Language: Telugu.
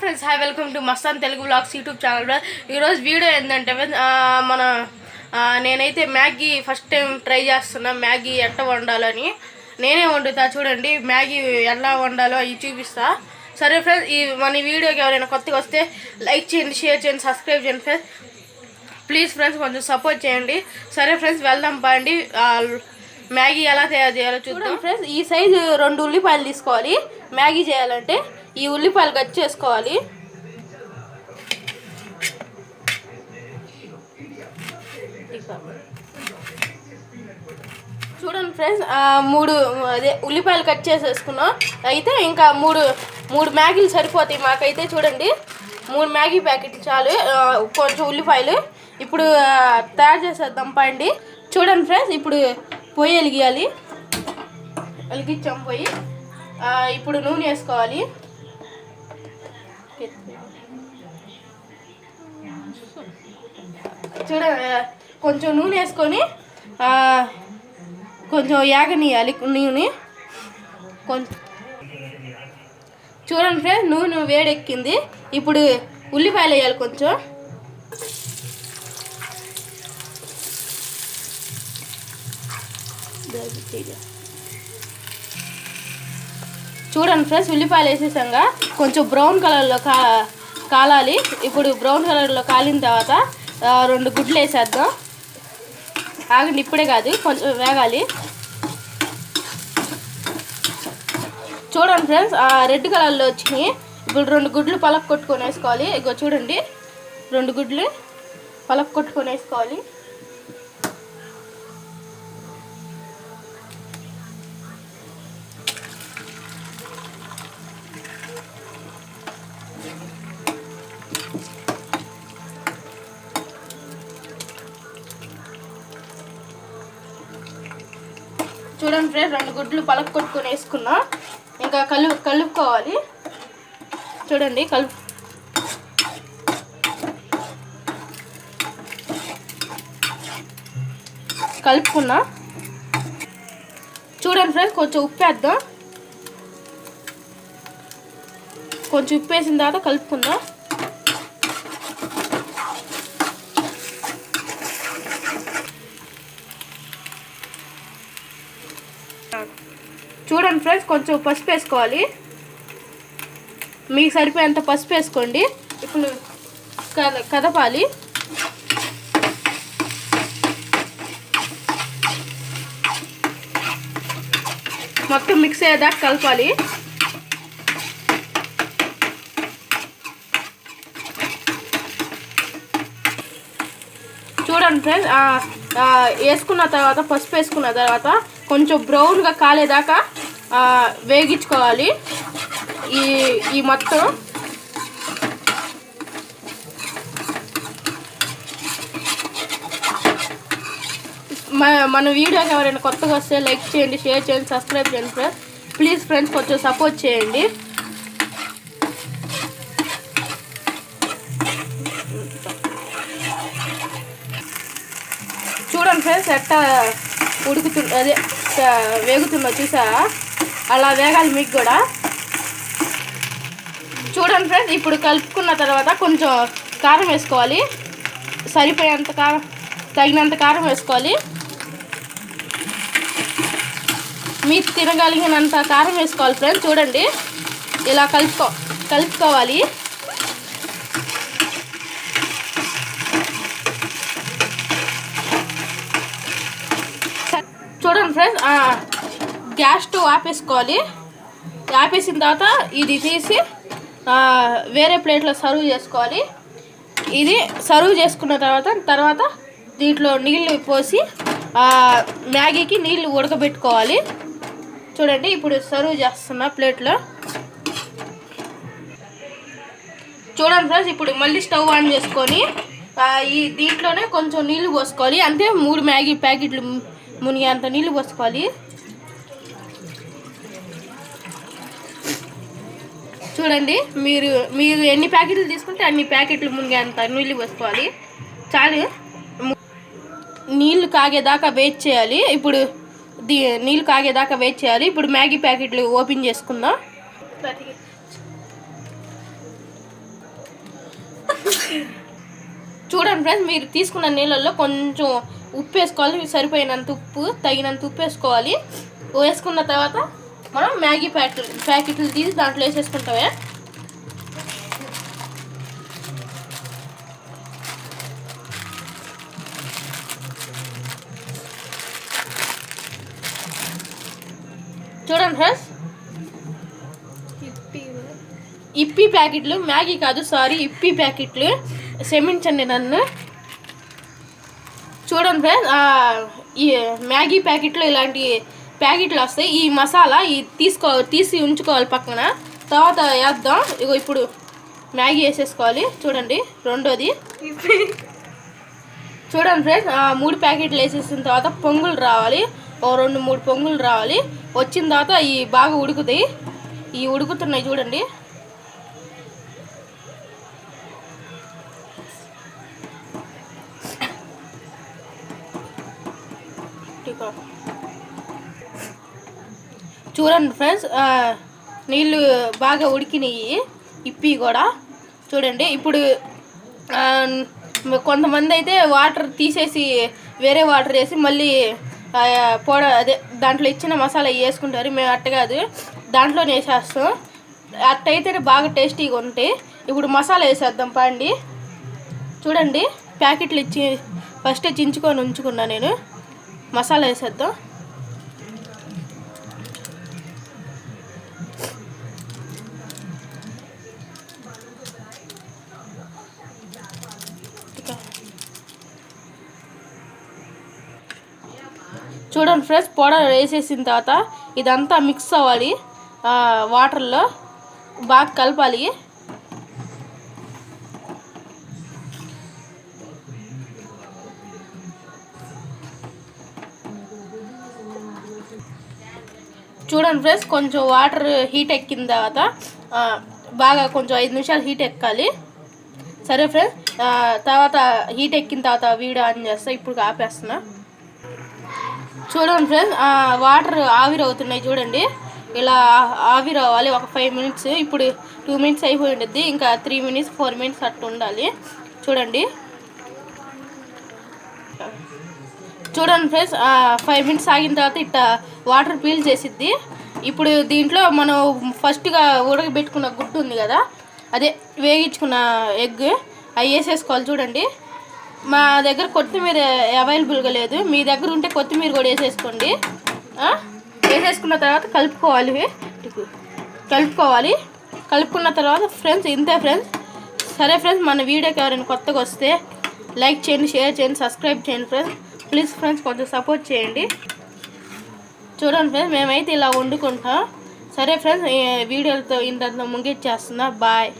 Friends hi welcome to Mastan Telugu blogs YouTube channel. ఈరోజు వీడియో ఏంటంటే నేనైతే మ్యాగీ ఫస్ట్ టైం ట్రై చేస్తున్నా. మ్యాగీ ఎట్లా వండాలని నేనే వండుతా. చూడండి మ్యాగీ ఎలా వండాలో అవి చూపిస్తా. సరే ఫ్రెండ్స్, మన వీడియోకి ఎవరైనా కొత్తగా వస్తే లైక్ చేయండి, షేర్ చేయండి, సబ్స్క్రైబ్ చేయండి ఫ్రెండ్స్. ప్లీజ్ ఫ్రెండ్స్ కొంచెం సపోర్ట్ చేయండి. సరే ఫ్రెండ్స్ వెళ్దాం పండి. మ్యాగీ ఎలా తయారు చేయాలో చూద్దాం ఫ్రెండ్స్. ఈ సైజు 2 ఉల్లిపాయలు తీసుకోవాలి. మ్యాగీ చేయాలంటే ఈ ఉల్లిపాయలు కట్ చేసుకోవాలి. చూడండి ఫ్రెండ్స్, 3 ఉల్లిపాయలు కట్ చేసేసుకున్నాం. అయితే ఇంకా మూడు మ్యాగీలు సరిపోతాయి మాకైతే. చూడండి 3 మ్యాగీ ప్యాకెట్లు చాలు, కొంచెం ఉల్లిపాయలు. ఇప్పుడు తయారు చేసేద్దాం పండి. చూడండి ఫ్రెండ్స్, ఇప్పుడు పొయ్యి వెలిగించాం పొయ్యి. ఇప్పుడు నూనె వేసుకోవాలి. చూడండి కొంచెం నూనె వేసుకొని కొంచెం యాగనియాలి నూనె కొంచెం. చూడండి ఫ్రెండ్స్, నూనె వేడెక్కింది. ఇప్పుడు ఉల్లిపాయలు వేయాలి కొంచెం. చూడండి ఫ్రెండ్స్, ఉల్లిపాయలు వేసేసాక కొంచెం బ్రౌన్ కలర్లో కాలాలి. ఇప్పుడు బ్రౌన్ కలర్లో కాలిన తర్వాత 2 గుడ్లు వేసేద్దాం. ఆగండి, ఇప్పుడే కాదు, కొంచెం వేగాలి. చూడండి ఫ్రెండ్స్, రెడ్ కలర్లో వచ్చినాయి. ఇప్పుడు 2 గుడ్లు పలక కొట్టుకొని వేసుకోవాలి. ఇగో చూడండి 2 గుడ్లు పలక కొట్టుకొని వేసుకోవాలి. చూడండి ఫ్రెండ్స్, 2 గుడ్లు పలక కొట్టుకొని వేసుకున్నా. ఇంకా కలుపుకోవాలి. చూడండి కలుపుకున్నా. చూడండి ఫ్రెండ్స్, కొంచెం ఉప్పు వేద్దాం. కొంచెం ఉప్పు వేసిన తర్వాత కలుపుకుందాం. చూడండి ఫ్రెండ్స్, కొంచెం పసుపు వేసుకోవాలి. మీకు సరిపోయేంత పసుపు వేసుకోండి. ఇప్పుడు కదపాలి. మొత్తం మిక్స్ అయ్యేదాకా కలపాలి. చూడండి ఫ్రెండ్స్, వేసుకున్న తర్వాత పసుపు వేసుకున్న తర్వాత కొంచెం బ్రౌన్గా కాలేదాకా వేగించుకోవాలి. ఈ మొత్తం మన వీడియోకి ఎవరైనా కొత్తగా వస్తే లైక్ చేయండి, షేర్ చేయండి, సబ్స్క్రైబ్ చేయండి ఫ్రెండ్స్. ప్లీజ్ ఫ్రెండ్స్ కొంచెం సపోర్ట్ చేయండి. చూడండి ఫ్రెండ్స్, ఎట్టా వేగుతుందో చూసా. అలా వేగాలి మీకు కూడా. చూడండి ఫ్రెండ్స్, ఇప్పుడు కలుపుకున్న తర్వాత కొంచెం కారం వేసుకోవాలి. సరిపోయేంత కారం, తగినంత కారం వేసుకోవాలి. మీకు తినగలిగినంత కారం వేసుకోవాలి ఫ్రెండ్స్. చూడండి ఇలా కలుపుకోవాలి. చూడండి ఫ్రెండ్స్, గ్యాస్ స్టవ్ ఆపేసుకోవాలి. ఆపేసిన తర్వాత ఇది తీసి వేరే ప్లేట్లో సర్వ్ చేసుకోవాలి. ఇది సర్వ్ చేసుకున్న తర్వాత దీంట్లో నీళ్ళు పోసి మ్యాగీకి నీళ్ళు ఉడకబెట్టుకోవాలి. చూడండి ఇప్పుడు సర్వ్ చేస్తున్నా ప్లేట్లో. చూడండి ఫ్రెండ్స్, ఇప్పుడు మళ్ళీ స్టవ్ ఆన్ చేసుకొని దీంట్లోనే కొంచెం నీళ్ళు పోసుకోవాలి. అంటే 3 మ్యాగీ ప్యాకెట్లు మునిగేంత నీళ్ళు పోసుకోవాలి. చూడండి మీరు ఎన్ని ప్యాకెట్లు తీసుకుంటే అన్ని ప్యాకెట్లు మునిగేంత నీళ్ళు పోసుకోవాలి. చాలు. నీళ్ళు కాగేదాకా వెయిట్ చేయాలి. ఇప్పుడు నీళ్ళు కాగేదాకా వెయిట్ చేయాలి. ఇప్పుడు మ్యాగీ ప్యాకెట్లు ఓపెన్ చేసుకుందాం. చూడండి ఫ్రెండ్స్, మీరు తీసుకున్న నీళ్ళల్లో కొంచెం ఉప్పు వేసుకోవాలి, సరిపోయినంత ఉప్పు, తగినంత ఉప్పు వేసుకోవాలి. వేసుకున్న తర్వాత మనం మ్యాగీ ప్యాకెట్లు తీసి దాంట్లో వేసేసుకుంటామే. చూడండి ఫ్రెండ్స్, ఇప్పి ప్యాకెట్లు, మ్యాగీ కాదు సారీ, ఇప్పి ప్యాకెట్లు, క్షమించండి నన్ను. చూడండి ఫ్రెండ్స్, ఈ మ్యాగీ ప్యాకెట్లు ఇలాంటి ప్యాకెట్లు వస్తాయి. ఈ మసాలా తీసి ఉంచుకోవాలి పక్కన. తర్వాత వేద్దాం. ఇగో ఇప్పుడు మ్యాగీ వేసేసుకోవాలి. చూడండి రెండోది. చూడండి ఫ్రెండ్స్, 3 ప్యాకెట్లు వేసేసిన తర్వాత పొంగులు రావాలి. 2-3 పొంగులు రావాలి. వచ్చిన తర్వాత ఈ బాగా ఉడుకుతాయి. ఈ ఉడుకుతున్నాయి చూడండి. చూడండి ఫ్రెండ్స్, నీళ్ళు బాగా ఉడికినాయి, ఇప్పి కూడా. చూడండి ఇప్పుడు కొంతమంది అయితే వాటర్ తీసేసి వేరే వాటర్ వేసి మళ్ళీ అదే దాంట్లో ఇచ్చిన మసాలా వేసుకుంటారు. మేము అట్ట కాదు, దాంట్లోనే వేసేస్తాం. అట్టయితేనే బాగా టేస్టీగా ఉంటాయి. ఇప్పుడు మసాలా వేసేద్దాం పండి. చూడండి, ప్యాకెట్లు ఇచ్చి ఫస్ట్ చించుకొని ఉంచుకున్నా నేను. మసాలా వేసేద్దాం. చూడండి ఫ్రెండ్స్, పౌడర్ వేసేసిన తర్వాత ఇదంతా మిక్స్ అవ్వాలి. వాటర్లో బాగా కలపాలి. చూడండి ఫ్రెండ్స్, కొంచెం వాటర్ హీట్ ఎక్కిన తర్వాత బాగా కొంచెం 5 నిమిషాలు హీట్ ఎక్కాలి. సరే ఫ్రెండ్స్, తర్వాత హీట్ ఎక్కిన తర్వాత వీడియో ఆన్ చేస్తా. ఇప్పుడు ఆపేస్తున్నా. చూడండి ఫ్రెండ్స్, వాటర్ ఆవిరి అవుతున్నాయి. చూడండి, ఇలా ఆవిరి అవ్వాలి ఒక 5 మినిట్స్. ఇప్పుడు 2 మినిట్స్ అయిపోయి ఉంటుంది. ఇంకా 3 మినిట్స్ 4 మినిట్స్ అట్టు ఉండాలి. చూడండి ఫ్రెండ్స్, 5 మినిట్స్ ఆగిన తర్వాత ఇట్లా వాటర్ పీల్ చేసిద్ది. ఇప్పుడు దీంట్లో మనం ఫస్ట్గా ఉడకబెట్టుకున్న గుడ్డు ఉంది కదా, అదే వేగించుకున్న ఎగ్, అవి వేసేసుకోవాలి. చూడండి, మా దగ్గర కొత్తిమీర అవైలబుల్గా లేదు. మీ దగ్గర ఉంటే కొత్తిమీర కూడా వేసేసుకోండి. వేసేసుకున్న తర్వాత కలుపుకున్న తర్వాత ఫ్రెండ్స్ ఇంతే ఫ్రెండ్స్. సరే ఫ్రెండ్స్, మన వీడియోకి ఎవరైనా కొత్తగా వస్తే లైక్ చేయండి, షేర్ చేయండి, సబ్స్క్రైబ్ చేయండి ఫ్రెండ్స్. ప్లీజ్ ఫ్రెండ్స్, కొంచెం సపోర్ట్ చేయండి. చూడండి ఫ్రెండ్స్, మేమైతే ఇలా వండుకుంటాం. సరే ఫ్రెండ్స్, ఈ వీడియోలతో ఇంత ముగించేస్తున్నా. బాయ్.